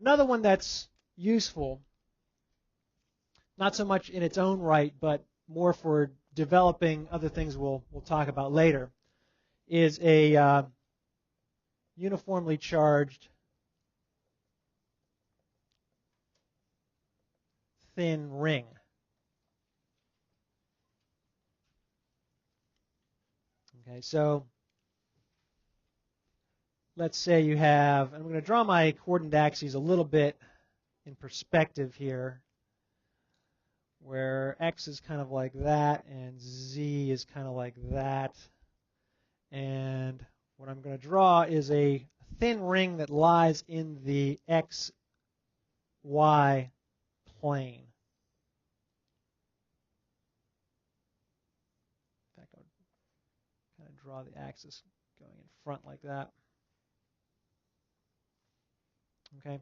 Another one that's useful, not so much in its own right, but more for developing other things we'll talk about later, is a uniformly charged thin ring. Okay, so let's say you have, and I'm going to draw my coordinate axes a little bit in perspective here, where x is kind of like that and z is kind of like that. And what I'm going to draw is a thin ring that lies in the xy plane. In fact, I'll kind of draw the axis going in front like that. Okay,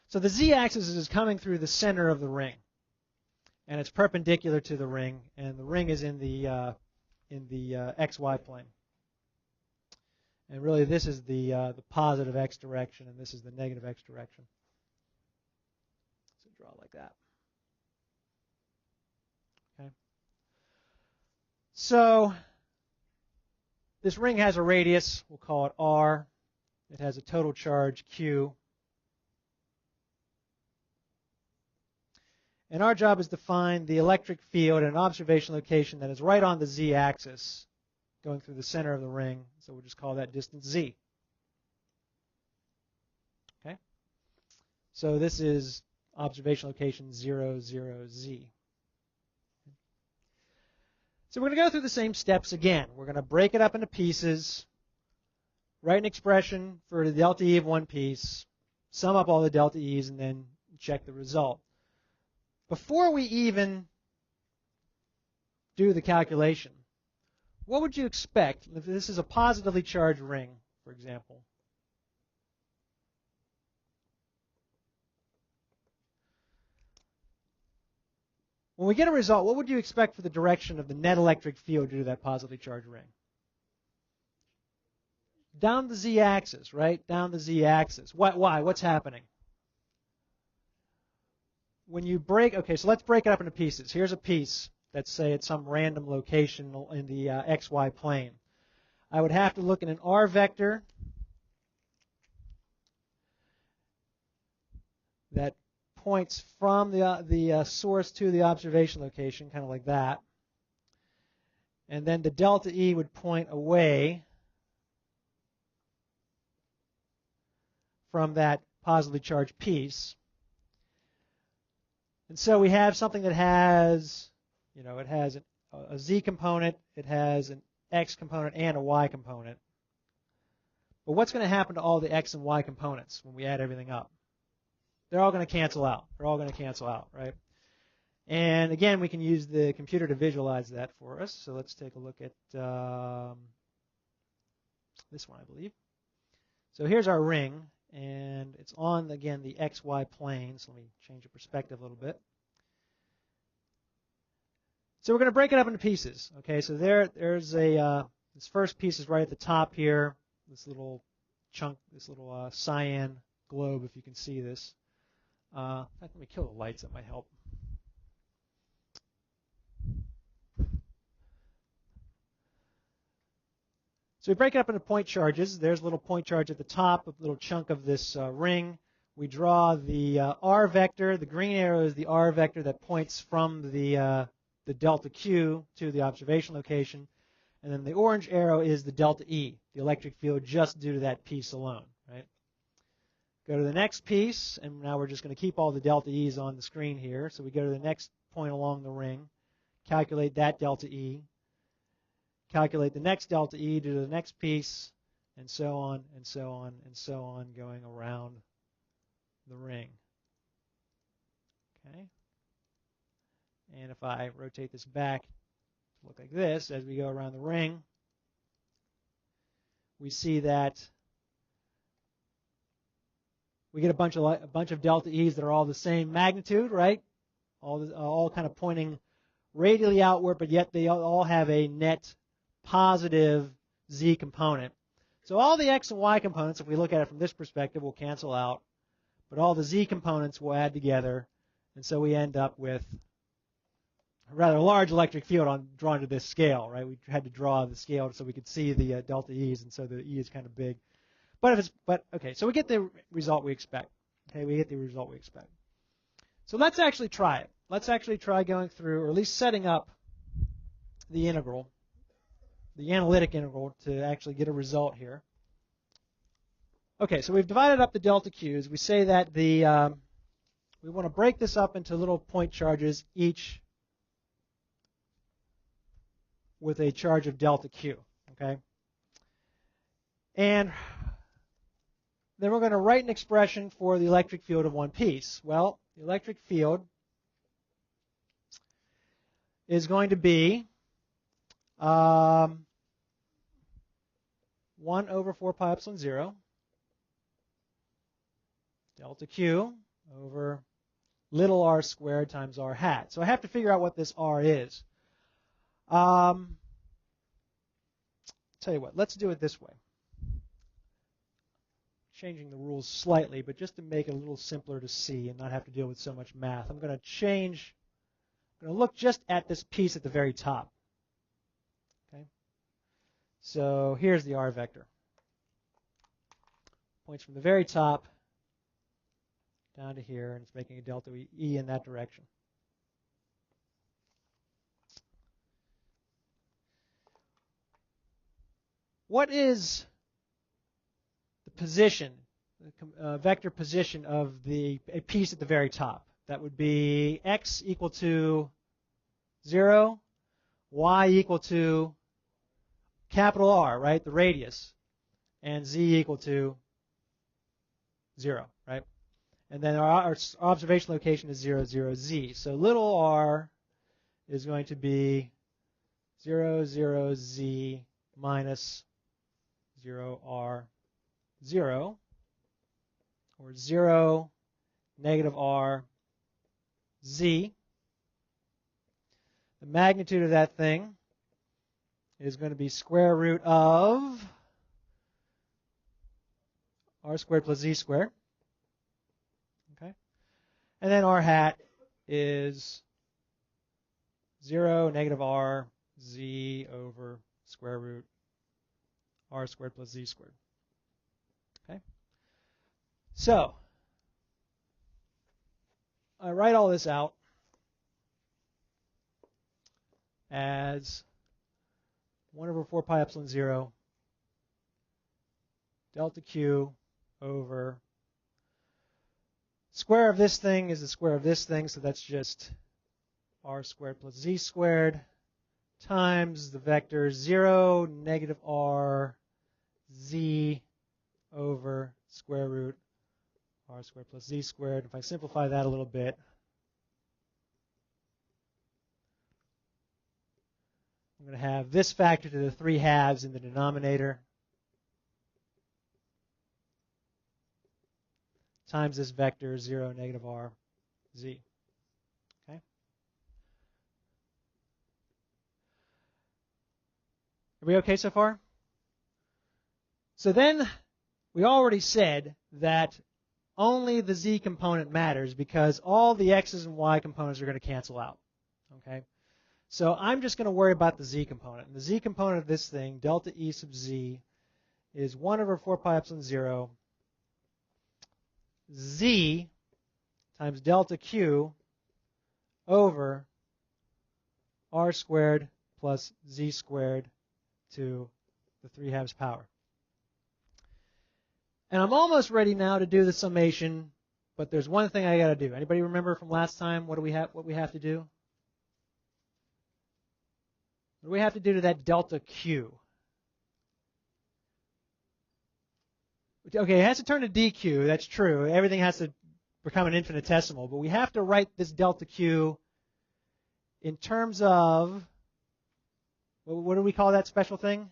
so the z-axis is coming through the center of the ring, and it's perpendicular to the ring, and the ring is in the xy plane. And really, this is the positive x direction, and this is the negative x direction. So draw it like that. Okay. So this ring has a radius. We'll call it r. It has a total charge q. And our job is to find the electric field at an observation location that is right on the z-axis, going through the center of the ring. So we'll just call that distance z. Okay? So this is observation location 0, 0, z. So we're going to go through the same steps again. We're going to break it up into pieces, write an expression for the delta E of one piece, sum up all the delta E's, and then check the result. Before we even do the calculation, what would you expect if this is a positively charged ring, for example? When we get a result, what would you expect for the direction of the net electric field due to that positively charged ring? Down the z-axis, right? Down the z-axis. Why? What's happening? When you break, okay, so let's break it up into pieces. Here's a piece, let's say at some random location in the xy plane. I would have to look at an r vector that points from the source to the observation location, kind of like that. And then the delta E would point away from that positively charged piece. And so we have something that has, it has a z component, it has an x component, and a y component. But what's going to happen to all the x and y components when we add everything up? They're all going to cancel out. They're all going to cancel out, right? And again, we can use the computer to visualize that for us. So let's take a look at this one, I believe. So here's our ring. And it's on, again, the xy plane. So let me change the perspective a little bit. So we're going to break it up into pieces. Okay, so there's this first piece is right at the top here. This little chunk, this little cyan globe, if you can see this. Let me kill the lights. That might help. So we break it up into point charges. There's a little point charge at the top, a little chunk of this ring. We draw the r vector. The green arrow is the r vector that points from the delta Q to the observation location. And then the orange arrow is the delta E, the electric field just due to that piece alone, right? Go to the next piece, and now we're just going to keep all the delta E's on the screen here. So we go to the next point along the ring, calculate that delta E, calculate the next delta E to the next piece, and so on, and so on, and so on, going around the ring. Okay? And if I rotate this back to look like this, as we go around the ring, we see that we get a bunch of delta E's that are all the same magnitude, right? All kind of pointing radially outward, but yet they all have a net positive z component. So all the x and y components, if we look at it from this perspective, will cancel out. but all the z components will add together, and so we end up with a rather large electric field drawn to this scale, right? We had to draw the scale so we could see the delta E's, and so the E is kind of big. Okay, so we get the result we expect. Okay, we get the result we expect. So let's actually try it. Let's actually try going through, or at least setting up the integral, the analytic integral, to actually get a result here. Okay, so we've divided up the delta Q's. We say that we want to break this up into little point charges, each with a charge of delta Q. Okay, and then we're going to write an expression for the electric field of one piece. Well, the electric field is going to be 1 over 4 pi epsilon 0 delta Q over little r squared times r hat. So I have to figure out what this r is. Tell you what, let's do it this way. Changing the rules slightly, but just to make it a little simpler to see and not have to deal with so much math, I'm going to look just at this piece at the very top. Okay. So here's the r vector. Points from the very top down to here, and it's making a delta E in that direction. What is the position, the vector position of a piece at the very top? That would be x equal to 0, y equal to capital R, right, the radius, and z equal to 0, right? And then our observation location is 0, 0, z. So little r is going to be 0, 0, z minus 0, r, 0, or 0, negative r, z. The magnitude of that thing is going to be square root of r squared plus z squared. Okay? And then r hat is 0, negative r, z over square root r squared plus z squared. Okay? So, I write all this out as 1 over 4 pi epsilon 0 delta Q over square of this thing is the square of this thing, so that's just r squared plus z squared times the vector 0, negative r, z over square root r squared plus z squared. If I simplify that a little bit, I'm going to have this factor to the 3 halves in the denominator times this vector 0, negative r, z. Okay? Are we okay so far? So then we already said that only the z component matters because all the x's and y components are going to cancel out. Okay? So I'm just going to worry about the z component. And the z component of this thing, delta E sub z, is 1 over 4 pi epsilon 0 z times delta Q over r squared plus z squared to the 3 halves power. And I'm almost ready now to do the summation, but there's one thing I got to do. Anybody remember from last time what we have to do? What do we have to do to that delta Q? Okay, it has to turn to dq. That's true. Everything has to become an infinitesimal, but we have to write this delta Q in terms of, what do we call that special thing?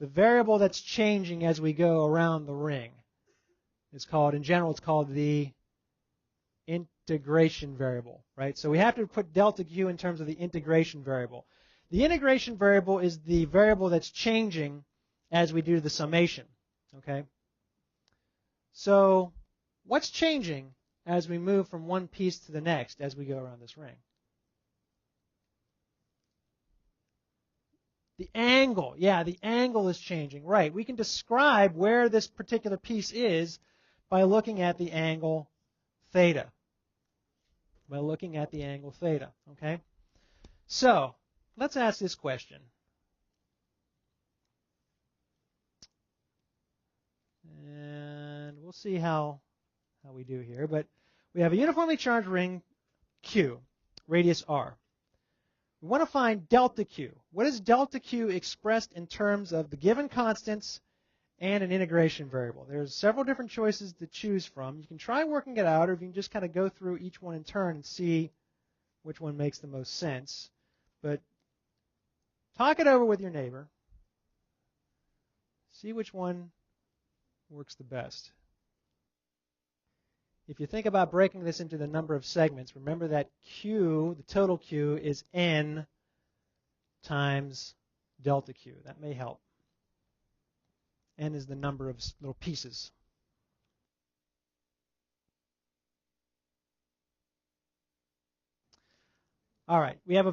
The variable that's changing as we go around the ring is called, in general, it's called the integration variable, right? So we have to put delta Q in terms of the integration variable. The integration variable is the variable that's changing as we do the summation, okay? So What's changing as we move from one piece to the next as we go around this ring? The angle. Yeah, the angle is changing. Right. We can describe where this particular piece is by looking at the angle theta. By looking at the angle theta. Okay? So, let's ask this question. And we'll see how we do here. But we have a uniformly charged ring Q, radius r. We want to find delta Q. What is delta Q expressed in terms of the given constants and an integration variable? There's several different choices to choose from. You can try working it out, or you can just kind of go through each one in turn and see which one makes the most sense. But talk it over with your neighbor. See which one works the best. If you think about breaking this into the number of segments, remember that Q, the total Q, is N times delta Q. That may help. N is the number of little pieces. All right, we have a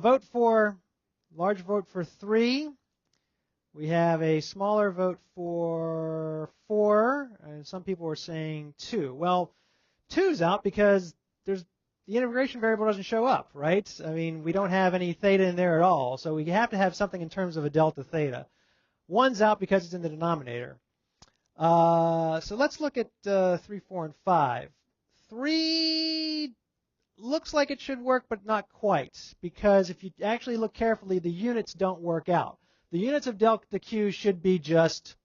large vote for 3. We have a smaller vote for 4, and some people are saying 2. Well, 2's out because the integration variable doesn't show up, right? I mean, we don't have any theta in there at all, so we have to have something in terms of a delta theta. 1's out because it's in the denominator. So let's look at 3, 4, and 5. 3 looks like it should work, but not quite, because if you actually look carefully, the units don't work out. The units of delta Q should be just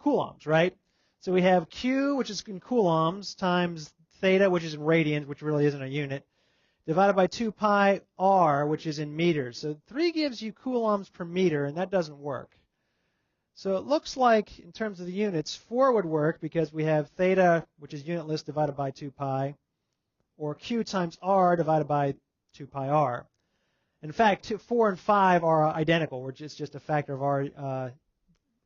coulombs, right? So we have Q, which is in coulombs, times theta, which is in radians, which really isn't a unit, divided by 2 pi r, which is in meters. So 3 gives you coulombs per meter, and that doesn't work. So it looks like, in terms of the units, 4 would work because we have theta, which is unitless, divided by 2 pi, or Q times r divided by 2 pi r. In fact, 4 and 5 are identical, which is just a factor of r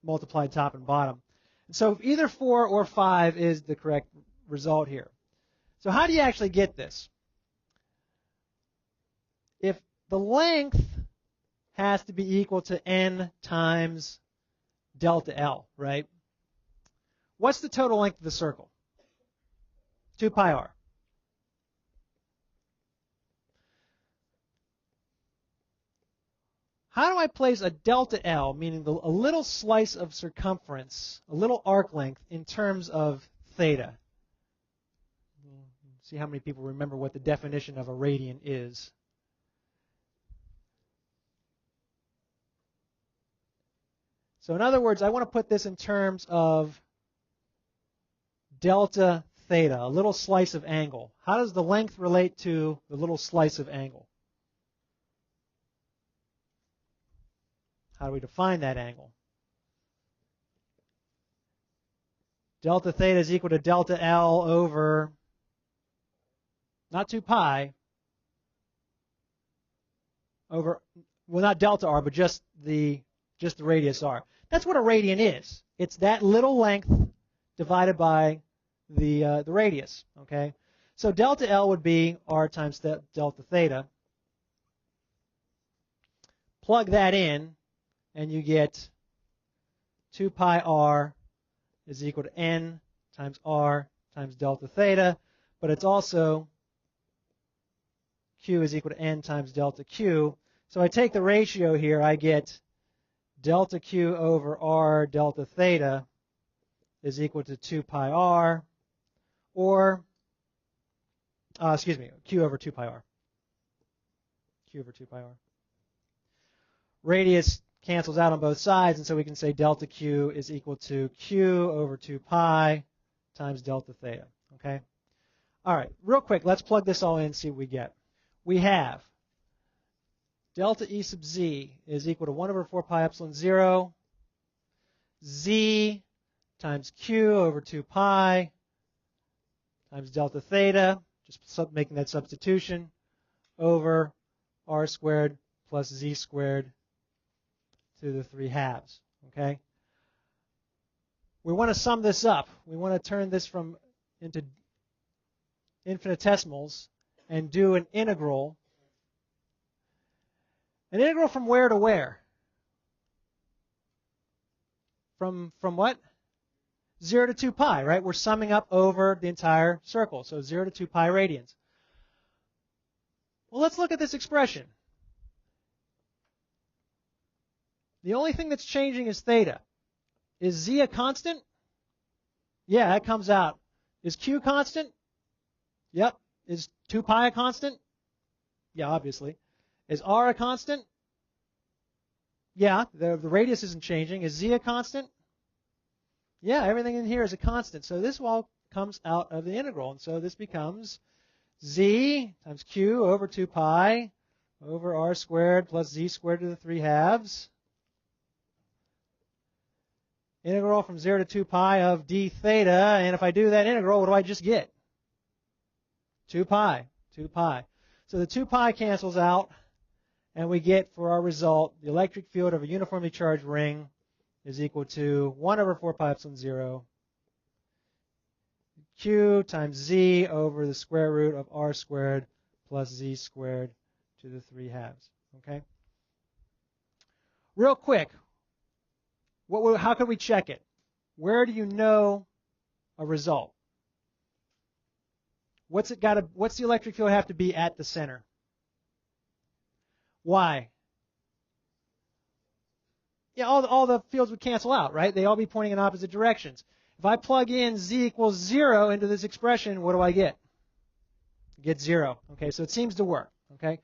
multiplied top and bottom. And so either 4 or 5 is the correct result here. So how do you actually get this? If the length has to be equal to n times delta L, right? What's the total length of the circle? 2 pi r. How do I place a delta L, meaning a little slice of circumference, a little arc length, in terms of theta? See how many people remember what the definition of a radian is. So in other words, I want to put this in terms of delta theta, a little slice of angle. How does the length relate to the little slice of angle? How do we define that angle? Delta theta is equal to delta L over, not 2 pi, over, well, not delta r, but just the radius r. That's what a radian is. It's that little length divided by the radius, okay? So delta L would be r times delta theta. Plug that in, and you get 2 pi r is equal to n times r times delta theta, but it's also q is equal to n times delta q. So I take the ratio here, I get delta q over r delta theta is equal to 2 pi r, or, q over 2 pi r. Q over 2 pi r. Radius cancels out on both sides, and so we can say delta q is equal to q over 2 pi times delta theta, okay? All right, real quick, let's plug this all in and see what we get. We have delta E sub z is equal to 1 over 4 pi epsilon 0, z times q over 2 pi times delta theta, just making that substitution, over r squared plus z squared to the 3 halves, okay? We want to sum this up. We want to turn this from into infinitesimals and do an integral. An integral from where to where? From what? 0 to 2 pi, right? We're summing up over the entire circle, so 0 to 2 pi radians. Well, let's look at this expression. The only thing that's changing is theta. Is z a constant? Yeah, that comes out. Is q constant? Yep. Is 2 pi a constant? Yeah, obviously. Is r a constant? Yeah, the radius isn't changing. Is z a constant? Yeah, everything in here is a constant. So this all comes out of the integral. And so this becomes z times q over 2 pi over r squared plus z squared to the 3/2. Integral from 0 to 2 pi of d theta. And if I do that integral, what do I just get? 2 pi. 2 pi. So the 2 pi cancels out, and we get, for our result, the electric field of a uniformly charged ring is equal to 1 over 4 pi epsilon 0 q times z over the square root of r squared plus z squared to the 3/2. Okay? Real quick, how can we check it? Where do you know a result? What's the electric field have to be at the center? Why? Yeah, all the fields would cancel out, right? They all be pointing in opposite directions. If I plug in z equals 0 into this expression, what do I get? I get 0. Okay, so it seems to work. Okay.